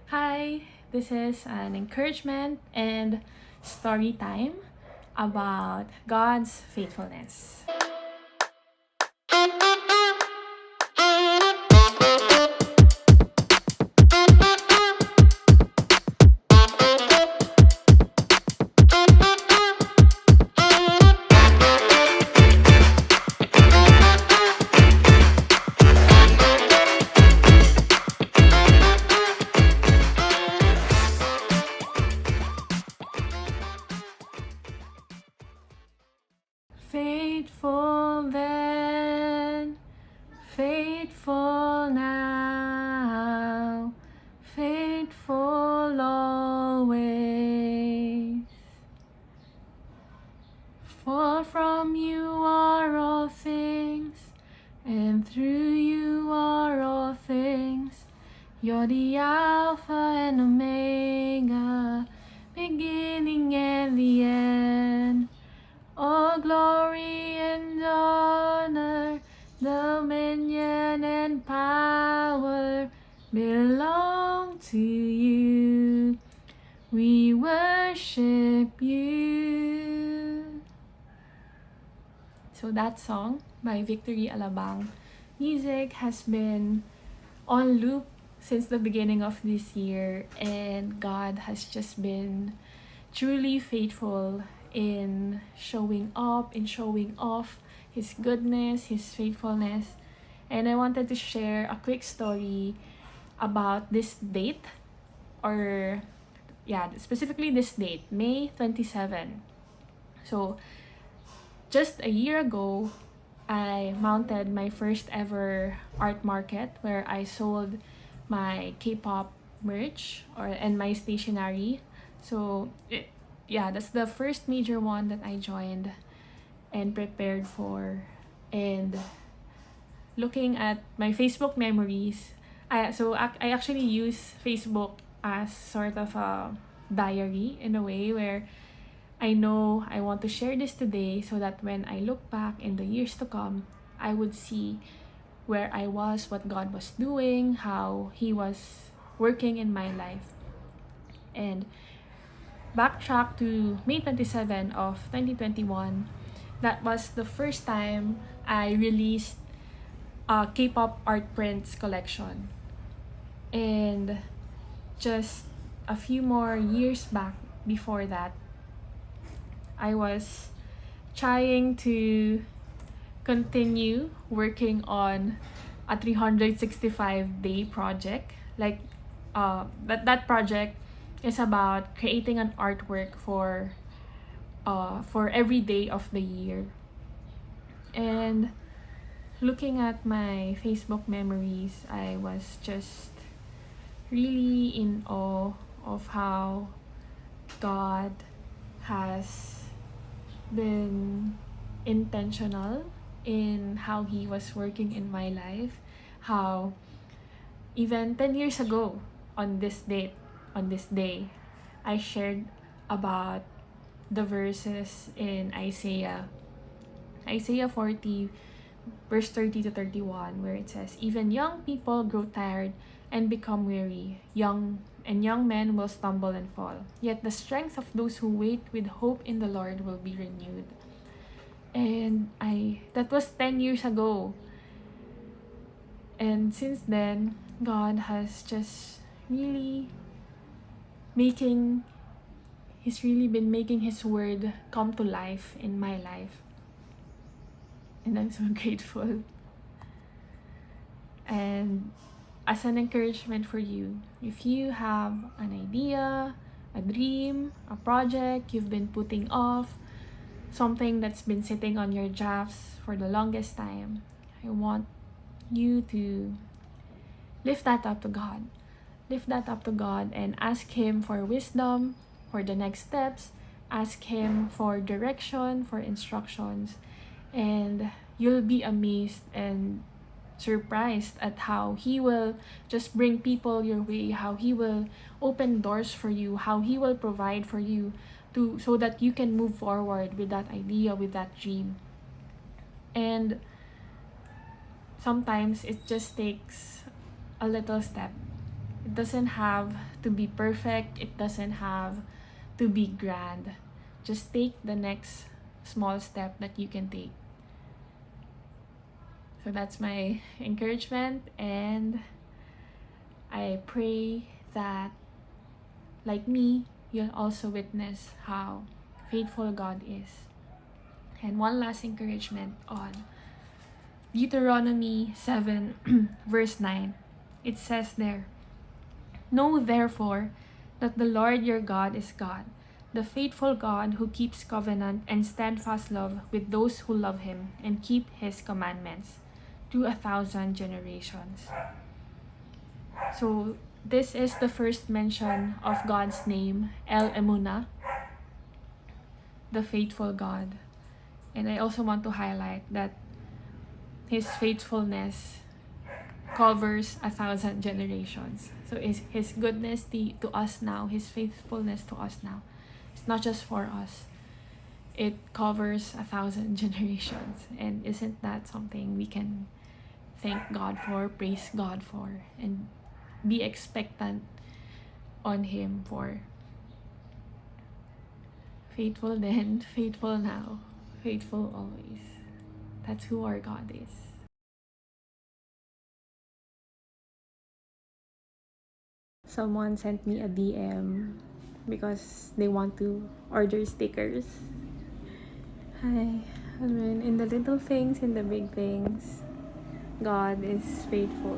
Hi, this is an encouragement and story time about God's faithfulness. Faithful then, faithful now, faithful always. For from you are all things, and through you are all things. You're the Alpha and Omega, beginning and the end. All glory and honor, dominion and power belong to you. We worship you. So that song by Victory Alabang Music has been on loop since the beginning of this year, and God has just been truly faithful in showing up, in showing off His goodness, His faithfulness. And I wanted to share a quick story about this date, or specifically this date, May 27. So, just a year ago, I mounted my first ever art market where I sold my K-pop merch and my stationery. So, that's the first major one that I joined and prepared for. And looking at my Facebook memories, I actually use Facebook as sort of a diary in a way where I know I want to share this today so that when I look back in the years to come, I would see where I was, what God was doing, how He was working in my life. And backtrack to May 27 of 2021, that was the first time I released a K-pop art prints collection. And just a few more years back before that, I was trying to continue working on a 365-day project. That project is about creating an artwork for every day of the year. And looking at my Facebook memories, I was just really in awe of how God has been intentional in how He was working in my life. How even 10 years ago on this day, I shared about the verses in Isaiah 40, verse 30 to 31, where it says, "Even young people grow tired and become weary. Young men will stumble and fall. Yet the strength of those who wait with hope in the Lord will be renewed." And that was 10 years ago. And since then, God has just He's really been making His word come to life in my life. And I'm so grateful. And as an encouragement for you, if you have an idea, a dream, a project you've been putting off, something that's been sitting on your drafts for the longest time, I want you to lift that up to God. Lift that up to God and ask Him for wisdom for the next steps. Ask Him for direction, for instructions, and you'll be amazed and surprised at how He will just bring people your way, how He will open doors for you, how He will provide for you so that you can move forward with that idea, with that dream. And sometimes it just takes a little step. It doesn't have to be perfect, it doesn't have to be grand. Just take the next small step that you can take. So that's my encouragement, and I pray that, like me, you'll also witness how faithful God is. And one last encouragement on Deuteronomy 7, verse 9. It says there, "Know therefore that the Lord your God is God, the faithful God who keeps covenant and steadfast love with those who love him and keep his commandments to 1,000 generations." So this is the first mention of God's name, El Emunah, the faithful God. And I also want to highlight that his faithfulness covers 1,000 generations. So is his goodness to us now, his faithfulness to us now. It's not just for us. It covers 1,000 generations. And isn't that something we can thank God for, praise God for, and be expectant on him for? Faithful then, faithful now, faithful always. That's who our God is. Someone sent me a DM because they want to order stickers. Hi, I mean, in the little things, in the big things, God is faithful.